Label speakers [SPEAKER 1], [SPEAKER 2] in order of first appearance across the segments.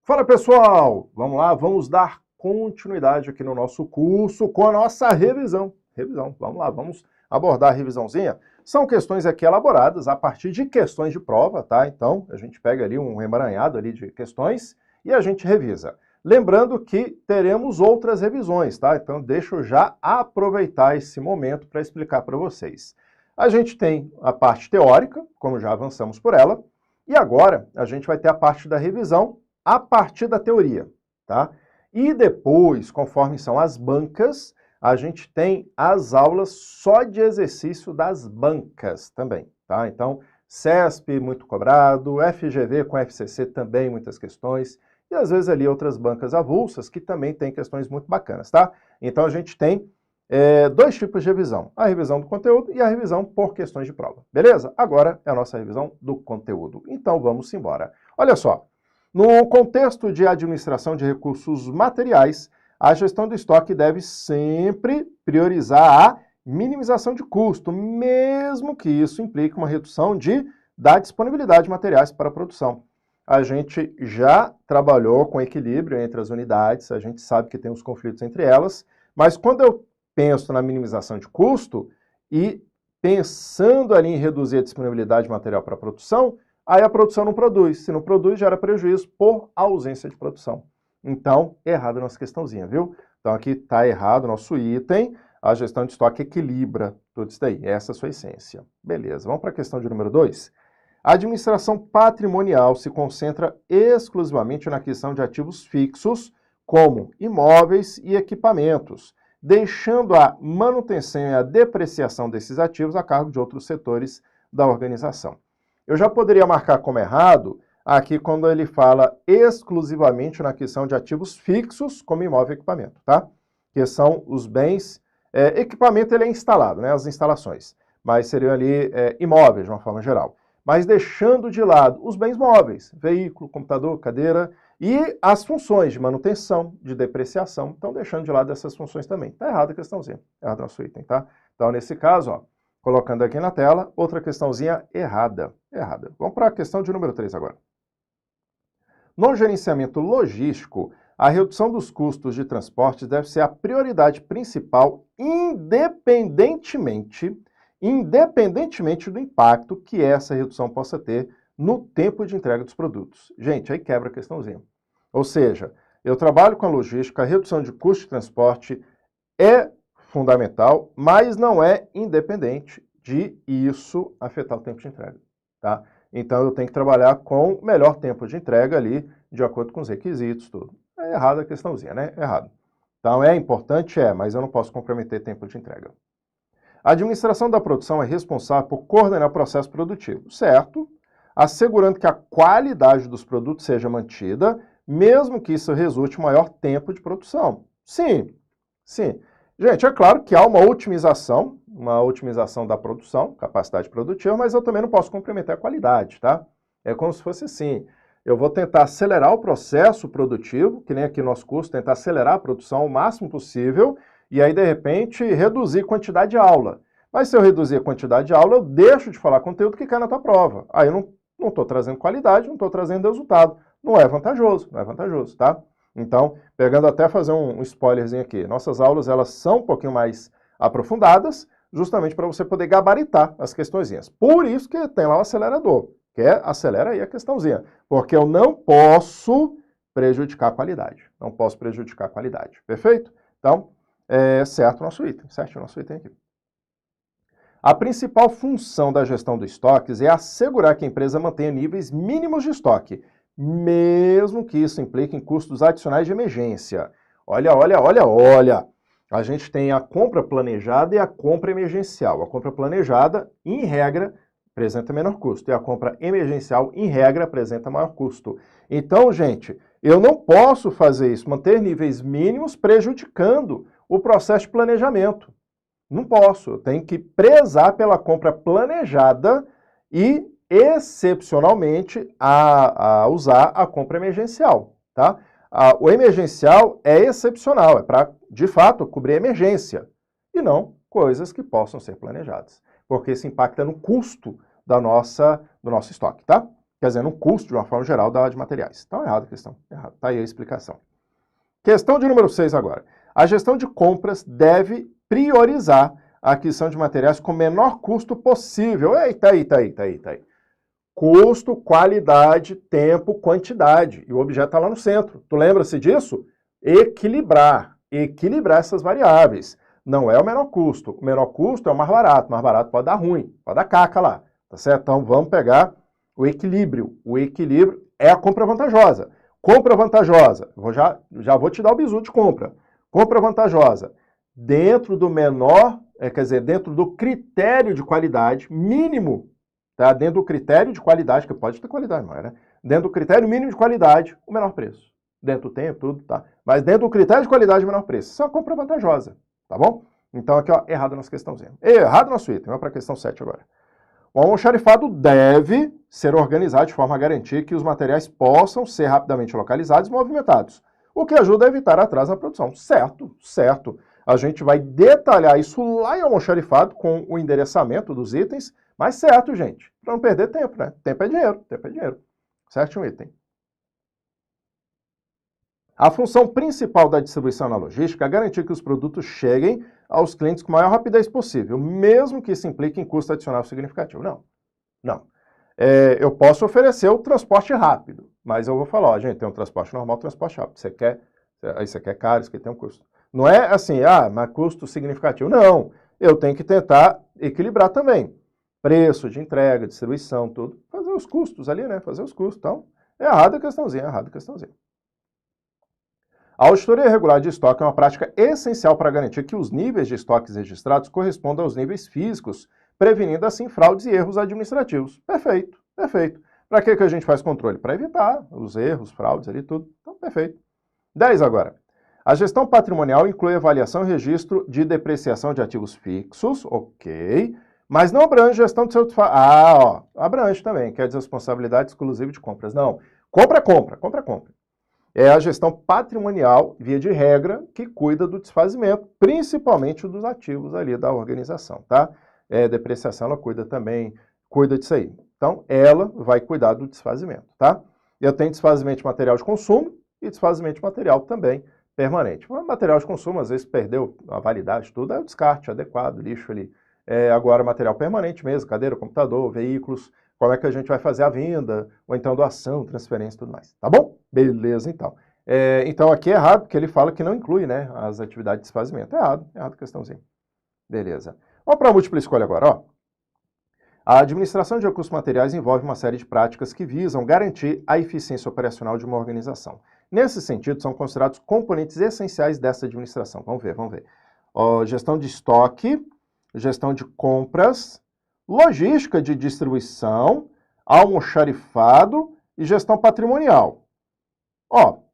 [SPEAKER 1] Fala pessoal, vamos lá, vamos dar continuidade aqui no nosso curso com a nossa revisão. Vamos lá, vamos abordar a revisãozinha. São questões aqui elaboradas a partir de questões de prova, tá? Então, a gente pega ali um emaranhado ali de questões e a gente revisa. Lembrando que teremos outras revisões, tá? Então, deixa eu já aproveitar esse momento para explicar para vocês. A gente tem a parte teórica, como já avançamos por ela, e agora a gente vai ter a parte da revisão a partir da teoria, tá? E depois, conforme são as bancas, a gente tem as aulas só de exercício das bancas também, tá? Então, CESP muito cobrado, FGV com FCC também muitas questões, e às vezes ali outras bancas avulsas que também tem questões muito bacanas, tá? Então a gente tem dois tipos de revisão, a revisão do conteúdo e a revisão por questões de prova, beleza? Agora é a nossa revisão do conteúdo, então vamos embora. Olha só, no contexto de administração de recursos materiais, a gestão do estoque deve sempre priorizar a minimização de custo, mesmo que isso implique uma redução da disponibilidade de materiais para a produção. A gente já trabalhou com equilíbrio entre as unidades, a gente sabe que tem os conflitos entre elas, mas quando eu penso na minimização de custo e pensando ali em reduzir a disponibilidade de material para a produção, aí a produção não produz. Se não produz, gera prejuízo por ausência de produção. Então, errado a nossa questãozinha, viu? Então, aqui está errado o nosso item. A gestão de estoque equilibra tudo isso daí. Essa é a sua essência. Beleza, vamos para a questão de número 2. A administração patrimonial se concentra exclusivamente na aquisição de ativos fixos, como imóveis e equipamentos, deixando a manutenção e a depreciação desses ativos a cargo de outros setores da organização. Eu já poderia marcar como errado aqui quando ele fala exclusivamente na aquisição de ativos fixos, como imóvel e equipamento, tá? Que são os bens, equipamento ele é instalado, né? As instalações, mas seriam ali imóveis de uma forma geral. Mas deixando de lado os bens móveis, veículo, computador, cadeira e as funções de manutenção, de depreciação, então deixando de lado essas funções também. Tá errado a questãozinha, errado o nosso item, tá? Então nesse caso, ó, colocando aqui na tela, outra questãozinha errada. Vamos para a questão de número 3 agora. No gerenciamento logístico, a redução dos custos de transporte deve ser a prioridade principal, independentemente do impacto que essa redução possa ter no tempo de entrega dos produtos. Gente, aí quebra a questãozinha. Ou seja, eu trabalho com a logística, a redução de custo de transporte é fundamental, mas não é independente de isso afetar o tempo de entrega, tá? Então eu tenho que trabalhar com o melhor tempo de entrega ali, de acordo com os requisitos, tudo. É errada a questãozinha, né? Errado. Então é importante, mas eu não posso comprometer tempo de entrega. A administração da produção é responsável por coordenar o processo produtivo, certo? Assegurando que a qualidade dos produtos seja mantida, mesmo que isso resulte em maior tempo de produção. Sim. Gente, é claro que há uma otimização da produção, capacidade produtiva, mas eu também não posso comprometer a qualidade, tá? É como se fosse assim, eu vou tentar acelerar o processo produtivo, que nem aqui no nosso curso, tentar acelerar a produção o máximo possível, e aí, de repente, reduzir a quantidade de aula. Mas se eu reduzir a quantidade de aula, eu deixo de falar conteúdo que cai na tua prova. Aí eu não estou trazendo qualidade, não estou trazendo resultado. Não é vantajoso, tá? Então, pegando até fazer um spoilerzinho aqui, nossas aulas elas são um pouquinho mais aprofundadas, justamente para você poder gabaritar as questõezinhas. Por isso que tem lá o acelerador, que acelera aí a questãozinha, porque eu não posso prejudicar a qualidade, perfeito? Então, certo o nosso item aqui. A principal função da gestão dos estoques é assegurar que a empresa mantenha níveis mínimos de estoque, mesmo que isso implique em custos adicionais de emergência. Olha. A gente tem a compra planejada e a compra emergencial. A compra planejada, em regra, apresenta menor custo. E a compra emergencial, em regra, apresenta maior custo. Então, gente, eu não posso fazer isso, manter níveis mínimos prejudicando o processo de planejamento. Não posso. Eu tenho que prezar pela compra planejada e excepcionalmente a usar a compra emergencial, tá? O emergencial é excepcional, é para, de fato, cobrir a emergência e não coisas que possam ser planejadas, porque isso impacta no custo do nosso estoque, tá? Quer dizer, no custo, de uma forma geral, de materiais. Então, errado a questão. Errado. Tá aí a explicação. Questão de número 6 agora. A gestão de compras deve priorizar a aquisição de materiais com o menor custo possível. Eita aí. Custo, qualidade, tempo, quantidade. E o objeto está lá no centro. Tu lembra-se disso? Equilibrar essas variáveis. Não é o menor custo. O menor custo é o mais barato. O mais barato pode dar ruim, pode dar caca lá. Tá certo? Então vamos pegar o equilíbrio. O equilíbrio é a compra vantajosa. Compra vantajosa. Já vou te dar o bizu de compra. Compra vantajosa. Dentro do menor, dentro do critério de qualidade mínimo, tá? Dentro do critério de qualidade, que pode ter qualidade mais, né? Dentro do critério mínimo de qualidade, o menor preço. Dentro do tempo, tudo, tá? Mas dentro do critério de qualidade, o menor preço. Isso é uma compra vantajosa, tá bom? Então aqui, ó, errado nossa questãozinha. Errado nosso item. Vamos para a questão 7 agora. O almoxarifado deve ser organizado de forma a garantir que os materiais possam ser rapidamente localizados e movimentados, o que ajuda a evitar atraso na produção. Certo, certo. A gente vai detalhar isso lá em almoxarifado com o endereçamento dos itens, mas certo, gente, para não perder tempo, né? Tempo é dinheiro. Certo, um item. A função principal da distribuição na logística é garantir que os produtos cheguem aos clientes com a maior rapidez possível, mesmo que isso implique em custo adicional significativo. Não. Eu posso oferecer o transporte rápido, mas eu vou falar, ó, gente, tem um transporte normal, transporte rápido. Você quer caro, isso aqui tem um custo. Não é assim, mas custo significativo. Não, eu tenho que tentar equilibrar também. Preço de entrega, distribuição, tudo. Fazer os custos ali, né? Fazer os custos. Então, errada a questãozinha. A auditoria regular de estoque é uma prática essencial para garantir que os níveis de estoques registrados correspondam aos níveis físicos, prevenindo assim fraudes e erros administrativos. Perfeito. Para que a gente faz controle? Para evitar os erros, fraudes ali, tudo. Então, perfeito. 10 agora. A gestão patrimonial inclui avaliação e registro de depreciação de ativos fixos, ok, mas não abrange gestão de seu... abrange também, quer dizer, responsabilidade exclusiva de compras. Não, compra. É a gestão patrimonial, via de regra, que cuida do desfazimento, principalmente dos ativos ali da organização, tá? Depreciação, ela cuida disso aí. Então, ela vai cuidar do desfazimento, tá? Eu tenho desfazimento de material de consumo e desfazimento de material também permanente. O material de consumo, às vezes, perdeu a validade, tudo, é o descarte adequado, lixo ali. Agora, material permanente mesmo, cadeira, computador, veículos, como é que a gente vai fazer a venda, ou então doação, transferência e tudo mais, tá bom? Beleza, então. Então, aqui é errado, porque ele fala que não inclui, né, as atividades de desfazimento. Errado a questãozinha. Beleza. Vamos para a múltipla escolha agora, ó. A administração de recursos materiais envolve uma série de práticas que visam garantir a eficiência operacional de uma organização. Nesse sentido, são considerados componentes essenciais dessa administração. Vamos ver. Gestão de estoque, gestão de compras, logística de distribuição, almoxarifado e gestão patrimonial.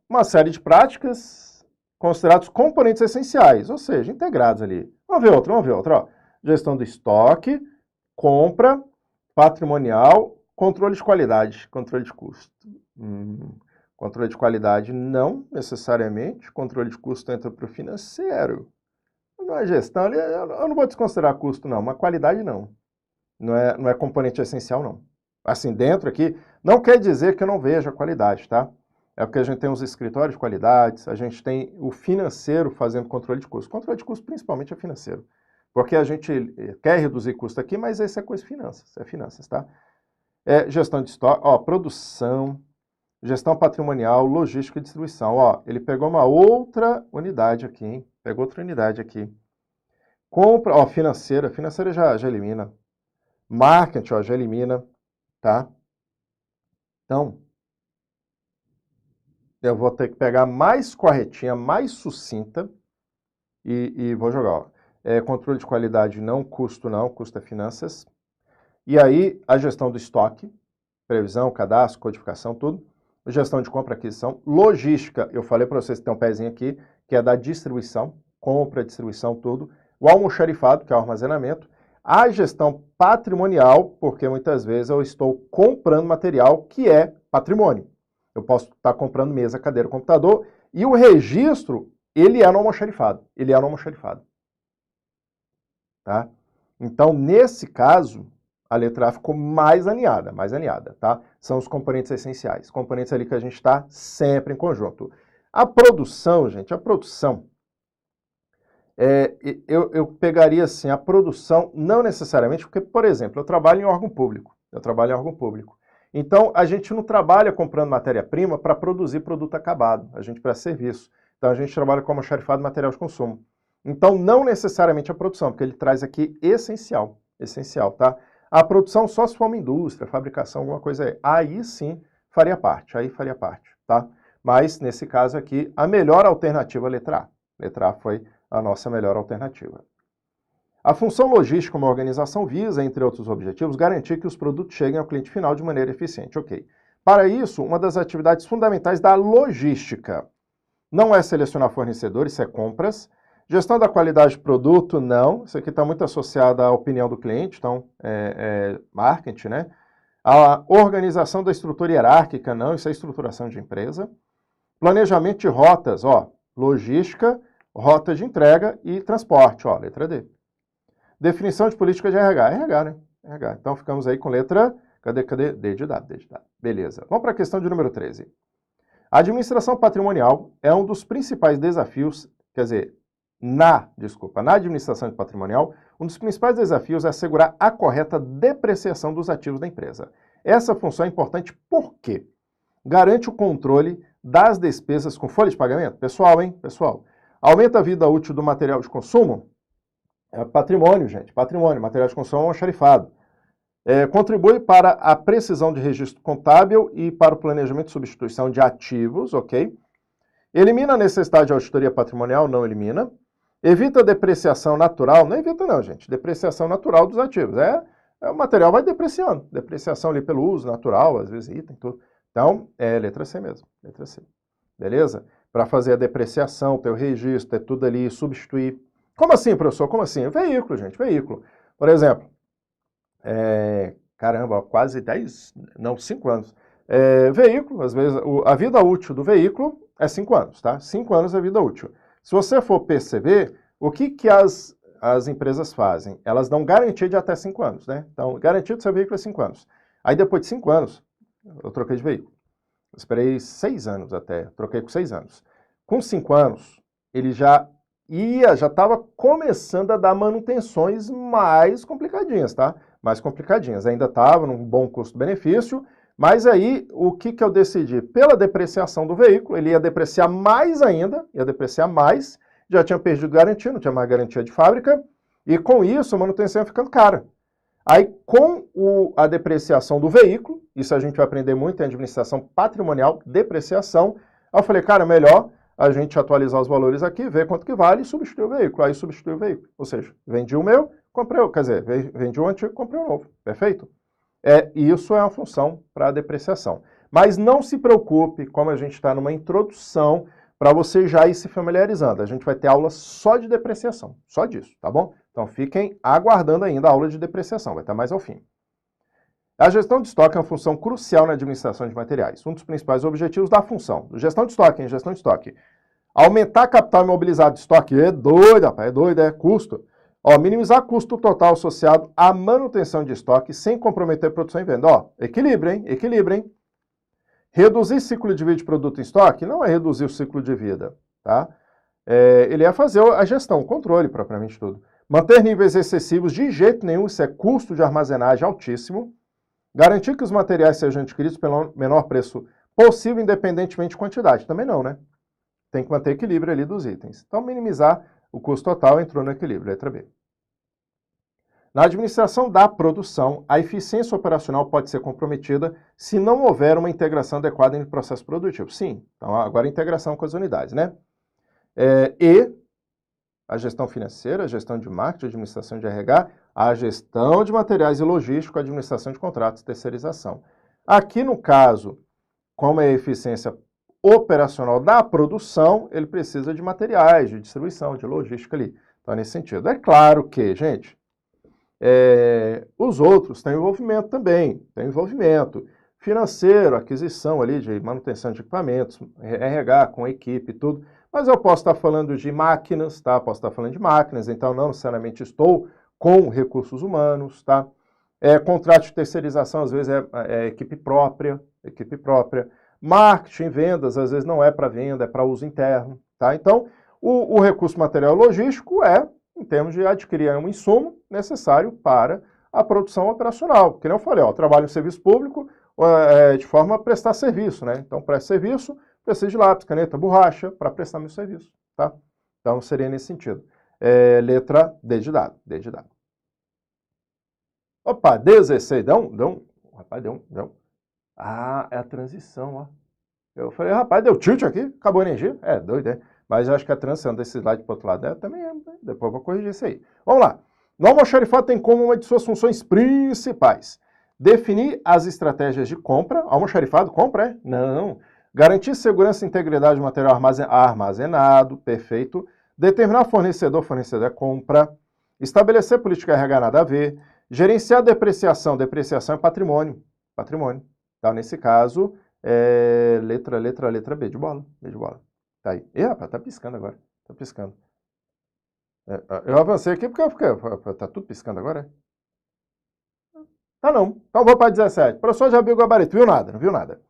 [SPEAKER 1] Uma série de práticas considerados componentes essenciais, ou seja, integrados ali. Vamos ver outra. Gestão do estoque, compra, patrimonial, controle de qualidade, controle de custo. Controle de qualidade não necessariamente, controle de custo entra para o financeiro. Não é gestão, eu não vou desconsiderar custo não, mas qualidade não. Não é componente essencial não. Assim, dentro aqui, não quer dizer que eu não veja a qualidade, tá? É porque a gente tem os escritórios de qualidades, a gente tem o financeiro fazendo controle de custo. Controle de custo principalmente é financeiro. Porque a gente quer reduzir custo aqui, mas esse é coisa de finanças, tá? Gestão de estoque, produção, gestão patrimonial, logística e distribuição. Ele pegou uma outra unidade aqui, hein? Pegou outra unidade aqui. Compra, financeira já elimina. Marketing, já elimina, tá? Então, eu vou ter que pegar mais corretinha, mais sucinta e vou jogar, controle de qualidade não, custo é finanças. E aí, a gestão do estoque, previsão, cadastro, codificação, tudo. Gestão de compra, aquisição. Logística, eu falei para vocês que tem um pezinho aqui, que é da distribuição, compra, distribuição, tudo. O almoxarifado, que é o armazenamento. A gestão patrimonial, porque muitas vezes eu estou comprando material que é patrimônio. Eu posso estar comprando mesa, cadeira, computador, e o registro, ele é no almoxarifado. Tá? Então, nesse caso, A letra A ficou mais alinhada, tá? São os componentes essenciais, componentes ali que a gente está sempre em conjunto. A produção, gente, a produção, eu pegaria assim, a produção não necessariamente, porque, por exemplo, eu trabalho em órgão público, Então, a gente não trabalha comprando matéria-prima para produzir produto acabado, a gente presta serviço. Então, a gente trabalha como almoxarifado de material de consumo. Então, não necessariamente a produção, porque ele traz aqui essencial, tá? A produção só se for uma indústria, fabricação, alguma coisa aí sim faria parte, tá? Mas, nesse caso aqui, a melhor alternativa é a letra A. Letra A foi a nossa melhor alternativa. A função logística como organização visa, entre outros objetivos, garantir que os produtos cheguem ao cliente final de maneira eficiente. Ok. Para isso, uma das atividades fundamentais da logística não é selecionar fornecedores, isso é compras. Gestão da qualidade do produto, não. Isso aqui está muito associado à opinião do cliente, então marketing, né? A organização da estrutura hierárquica, não. Isso é estruturação de empresa. Planejamento de rotas, ó. Logística, rota de entrega e transporte, ó. Letra D. Definição de política de RH. RH, né? RH. Então ficamos aí com letra... Cadê? D de dado. Beleza. Vamos para a questão de número 13. A administração patrimonial é um dos principais desafios, quer dizer, na administração patrimonial, um dos principais desafios é assegurar a correta depreciação dos ativos da empresa. Essa função é importante porque garante o controle das despesas com folha de pagamento. Pessoal, hein? Pessoal. Aumenta a vida útil do material de consumo. É patrimônio, gente. Patrimônio. Material de consumo é um almoxarifado. Contribui para a precisão de registro contábil e para o planejamento de substituição de ativos, ok? Elimina a necessidade de auditoria patrimonial, não elimina. Evita a depreciação natural, não evita não, gente, depreciação natural dos ativos. O material vai depreciando, depreciação ali pelo uso natural, às vezes item, tudo. Então, letra C mesmo, letra C. Beleza? Para fazer a depreciação, ter o registro, ter tudo ali, substituir. Como assim, professor? Como assim? Veículo, gente, veículo. Por exemplo, caramba, quase 5 anos. Veículo, às vezes, a vida útil do veículo é 5 anos, tá? 5 anos é vida útil. Se você for perceber, o que as empresas fazem? Elas dão garantia de até 5 anos, né? Então, garantia do seu veículo é 5 anos. Aí, depois de 5 anos, eu troquei de veículo. Eu esperei 6 anos até, troquei com 6 anos. Com 5 anos, ele já estava começando a dar manutenções mais complicadinhas, tá? Mais complicadinhas. Ainda estava num bom custo-benefício, mas aí o que eu decidi? Pela depreciação do veículo, ele ia depreciar mais ainda, já tinha perdido garantia, não tinha mais garantia de fábrica, e com isso a manutenção ia ficando cara. Aí com a depreciação do veículo, isso a gente vai aprender muito em administração patrimonial, depreciação, aí eu falei, cara, melhor a gente atualizar os valores aqui, ver quanto que vale e substituir o veículo. Aí substitui o veículo. Ou seja, vendi o meu, comprei o, quer dizer, vendi o antigo, comprei o novo. Perfeito? Isso é uma função para a depreciação. Mas não se preocupe, como a gente está numa introdução, para você já ir se familiarizando. A gente vai ter aula só de depreciação, só disso, tá bom? Então fiquem aguardando ainda a aula de depreciação, vai estar mais ao fim. A gestão de estoque é uma função crucial na administração de materiais. Um dos principais objetivos da função. Gestão de estoque, hein? Gestão de estoque. Aumentar capital imobilizado de estoque. É doido, rapaz, custo. Minimizar custo total associado à manutenção de estoque sem comprometer produção e venda. Equilíbrio, hein? Equilíbrio, hein? Reduzir ciclo de vida de produto em estoque não é reduzir o ciclo de vida, tá? Ele é fazer a gestão, o controle propriamente tudo. Manter níveis excessivos de jeito nenhum, isso é custo de armazenagem altíssimo. Garantir que os materiais sejam adquiridos pelo menor preço possível, independentemente de quantidade. Também não, né? Tem que manter equilíbrio ali dos itens. Então, minimizar o custo total entrou no equilíbrio, letra B. Na administração da produção, a eficiência operacional pode ser comprometida se não houver uma integração adequada entre o processo produtivo. Sim, então agora a integração com as unidades, né? E a gestão financeira, a gestão de marketing, a administração de RH, a gestão de materiais e logística, a administração de contratos, terceirização. Aqui no caso, como é a eficiência operacional da produção, ele precisa de materiais, de distribuição, de logística ali. Então, nesse sentido. É claro que, gente, os outros têm envolvimento também, tem envolvimento financeiro, aquisição ali de manutenção de equipamentos, RH com equipe e tudo, mas eu posso estar falando de máquinas, tá? Posso estar falando de máquinas, então não necessariamente estou com recursos humanos, tá? Contrato de terceirização, às vezes, é equipe própria. Marketing, vendas, às vezes não é para venda, é para uso interno. Tá? Então, o recurso material logístico em termos de adquirir um insumo necessário para a produção operacional. Que nem eu falei, trabalho em serviço público de forma a prestar serviço, né? Então, presta serviço, precisa de lápis, caneta, borracha para prestar meu serviço, tá? Então, seria nesse sentido. Letra D de dado, D de dado. Opa, 16, rapaz, deu um. Ah, é a transição, ó. Eu falei, rapaz, deu tilt aqui, acabou a energia. Doido, é? Mas eu acho que a transição desse slide para o outro lado também é, né? Depois eu vou corrigir isso aí. Vamos lá. No almoxarifado tem como uma de suas funções principais definir as estratégias de compra. Almoxarifado, compra, Não. Garantir segurança e integridade do material armazenado, perfeito. Determinar fornecedor é compra. Estabelecer política RH nada a ver. Gerenciar depreciação é patrimônio. Então, nesse caso, letra B de bola. Tá aí. Ih, rapaz, tá piscando agora. Tá piscando. Eu avancei aqui porque tá tudo piscando agora, Tá não. Então vou para 17. O professor já viu o gabarito. Viu nada, não viu nada.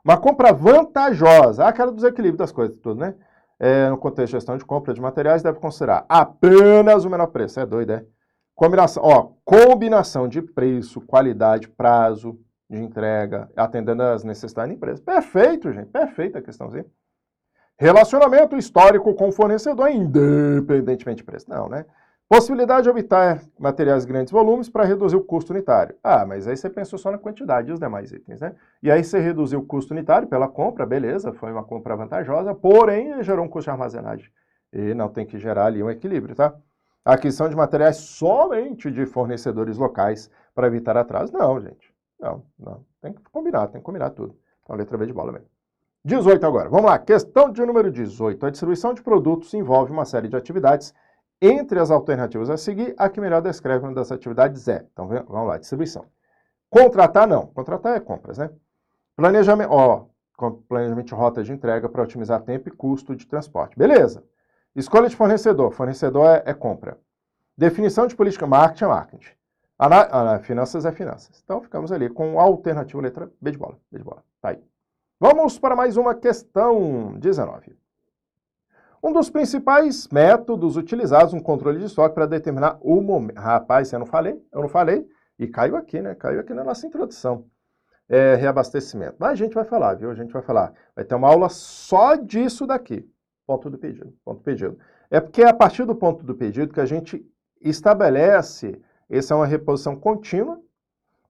[SPEAKER 1] Uma compra vantajosa. Aquela dos equilíbrios das coisas, tudo, né? No contexto de gestão de compra de materiais, deve considerar apenas o menor preço. É doido, Combinação de preço, qualidade, prazo de entrega, atendendo às necessidades da empresa. Perfeito, gente. Perfeita a questãozinha. Relacionamento histórico com o fornecedor, independentemente de preço. Não, né? Possibilidade de obter materiais de grandes volumes para reduzir o custo unitário. Mas aí você pensou só na quantidade e os demais itens, né? E aí você reduziu o custo unitário pela compra, beleza, foi uma compra vantajosa, porém gerou um custo de armazenagem. E não tem que gerar ali um equilíbrio, tá? A aquisição de materiais somente de fornecedores locais para evitar atraso. Não, gente. Não. Tem que combinar tudo. Então, letra B de bola mesmo. 18 agora. Vamos lá. Questão de número 18. A distribuição de produtos envolve uma série de atividades. Entre as alternativas a seguir, a que melhor descreve uma das atividades é. Então, vamos lá. Distribuição. Contratar, não. Contratar é compras, né? Planejamento. Planejamento de rota de entrega para otimizar tempo e custo de transporte. Beleza. Escolha de fornecedor. Fornecedor é compra. Definição de política. Marketing é marketing. Finanças é finanças. Então, ficamos ali com a alternativa letra B de bola. Tá aí. Vamos para mais uma questão 19. Um dos principais métodos utilizados no controle de estoque para determinar o momento... Rapaz, eu não falei. E caiu aqui, né? Caiu aqui na nossa introdução. Reabastecimento. Mas a gente vai falar, viu? Vai ter uma aula só disso daqui. Ponto do pedido. É porque é a partir do ponto do pedido que a gente estabelece, essa é uma reposição contínua,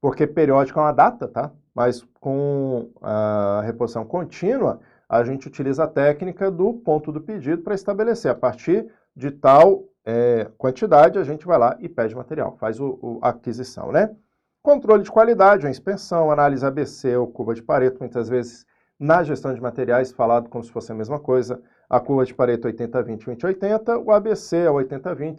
[SPEAKER 1] porque periódico é uma data, tá? Mas com a reposição contínua, a gente utiliza a técnica do ponto do pedido para estabelecer. A partir de tal quantidade, a gente vai lá e pede material, faz a aquisição, né? Controle de qualidade, a inspeção, análise ABC ou curva de Pareto, muitas vezes na gestão de materiais, falado como se fosse a mesma coisa. A curva de Pareto 80-20, 20-80, o ABC é 80-20,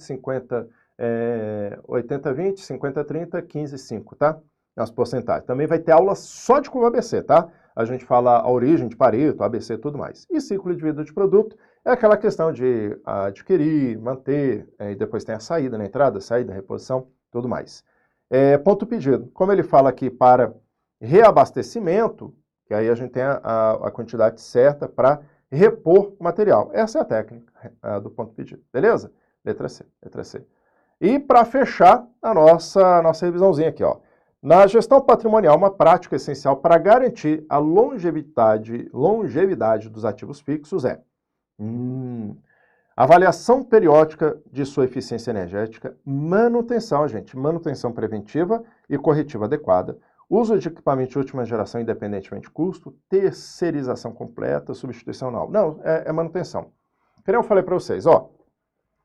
[SPEAKER 1] 80-20, 50-30, 15-5, tá? As porcentagens. Também vai ter aula só de curva ABC, tá? A gente fala a origem de Pareto, ABC e tudo mais. E ciclo de vida de produto é aquela questão de adquirir, manter, e depois tem a saída, né? Entrada, saída, reposição, tudo mais. Ponto pedido. Como ele fala aqui para reabastecimento, que aí a gente tem a quantidade certa para repor o material. Essa é a técnica do ponto pedido. Beleza? Letra C. E para fechar a nossa revisãozinha aqui, ó. Na gestão patrimonial, uma prática essencial para garantir a longevidade dos ativos fixos é avaliação periódica de sua eficiência energética, manutenção preventiva e corretiva adequada, uso de equipamento de última geração independentemente de custo, terceirização completa, substituição não, é manutenção. Como eu falei para vocês, ó,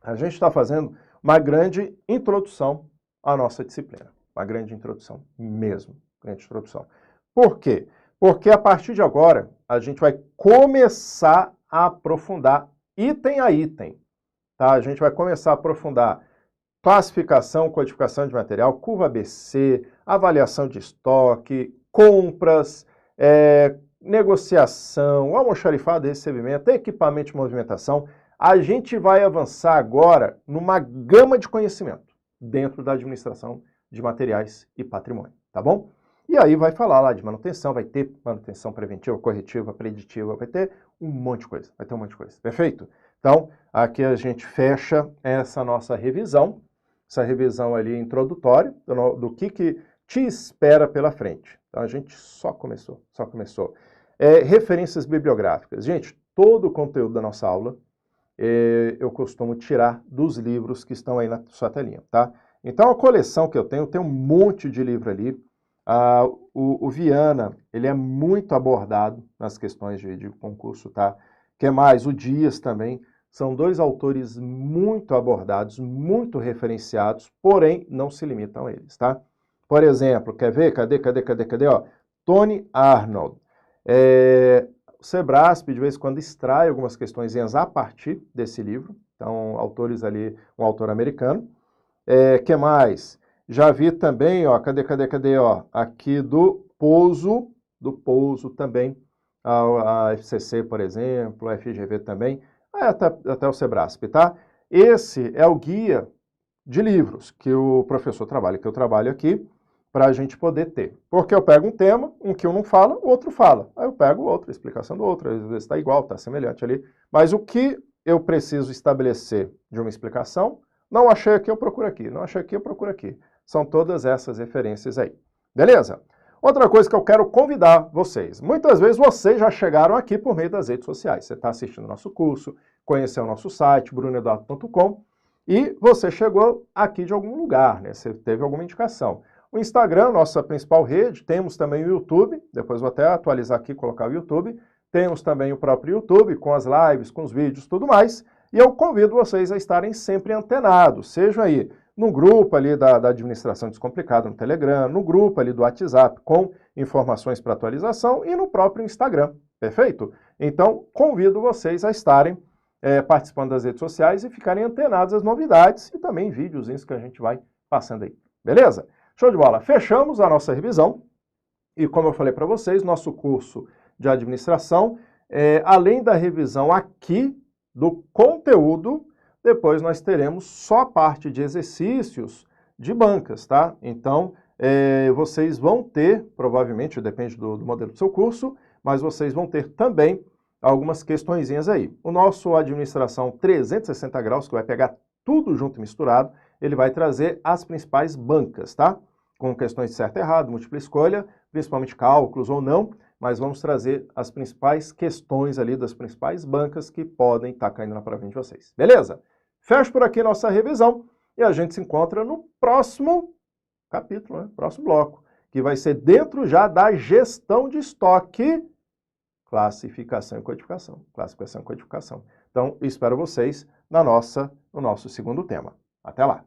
[SPEAKER 1] a gente está fazendo uma grande introdução à nossa disciplina. Uma grande introdução mesmo, grande introdução. Por quê? Porque a partir de agora, a gente vai começar a aprofundar item a item, tá? A gente vai começar a aprofundar classificação, codificação de material, curva ABC, avaliação de estoque, compras, negociação, almoxarifado e recebimento, equipamento de movimentação. A gente vai avançar agora numa gama de conhecimento dentro da administração de materiais e patrimônio, tá bom? E aí vai falar lá de manutenção, vai ter manutenção preventiva, corretiva, preditiva, vai ter um monte de coisa, vai ter um monte de coisa, perfeito? Então, aqui a gente fecha essa nossa revisão, essa revisão ali introdutória do que te espera pela frente. Então, a gente só começou, só começou. Referências bibliográficas. Gente, todo o conteúdo da nossa aula eu costumo tirar dos livros que estão aí na sua telinha, tá? Então, a coleção que eu tenho um monte de livro ali. O Viana, ele é muito abordado nas questões de concurso, tá? Que mais? O Dias também. São dois autores muito abordados, muito referenciados, porém não se limitam a eles, tá? Por exemplo, quer ver? Cadê? Ó, Tony Arnold. O Sebrasp, de vez em quando, extrai algumas questões a partir desse livro. Então, autores ali, um autor americano. Que mais? Já vi também, ó, cadê, ó, aqui do Pouso também, a FCC, por exemplo, a FGV também, até o Sebrasp, tá? Esse é o guia de livros que o professor trabalha, que eu trabalho aqui, para a gente poder ter. Porque eu pego um tema, um que um não fala, o outro fala. Aí eu pego o outro, a explicação do outro, às vezes está igual, está semelhante ali. Mas o que eu preciso estabelecer de uma explicação, não achei aqui, eu procuro aqui. Não achei aqui, eu procuro aqui. São todas essas referências aí. Beleza? Outra coisa que eu quero convidar vocês. Muitas vezes vocês já chegaram aqui por meio das redes sociais. Você está assistindo o nosso curso, conheceu o nosso site, brunoeduardo.com, e você chegou aqui de algum lugar, né? Você teve alguma indicação. O Instagram, nossa principal rede, temos também o YouTube, depois vou até atualizar aqui, colocar o YouTube. Temos também o próprio YouTube, com as lives, com os vídeos, tudo mais. E eu convido vocês a estarem sempre antenados, seja aí no grupo ali da Administração Descomplicada no Telegram, no grupo ali do WhatsApp com informações para atualização e no próprio Instagram, perfeito? Então, convido vocês a estarem participando das redes sociais e ficarem antenados às novidades e também videozinhos que a gente vai passando aí, beleza? Show de bola! Fechamos a nossa revisão e, como eu falei para vocês, nosso curso de administração, além da revisão aqui do conteúdo, depois nós teremos só a parte de exercícios de bancas, tá? Então, vocês vão ter, provavelmente, depende do modelo do seu curso, mas vocês vão ter também algumas questõezinhas aí. O nosso Administração 360 graus, que vai pegar tudo junto e misturado, ele vai trazer as principais bancas, tá? Com questões de certo e errado, múltipla escolha, principalmente cálculos ou não, mas vamos trazer as principais questões ali das principais bancas que podem estar caindo na provinha de vocês. Beleza? Fecho por aqui nossa revisão e a gente se encontra no próximo capítulo, né? Próximo bloco, que vai ser dentro já da gestão de estoque, classificação e codificação. Classificação e codificação. Então, espero vocês no nosso segundo tema. Até lá!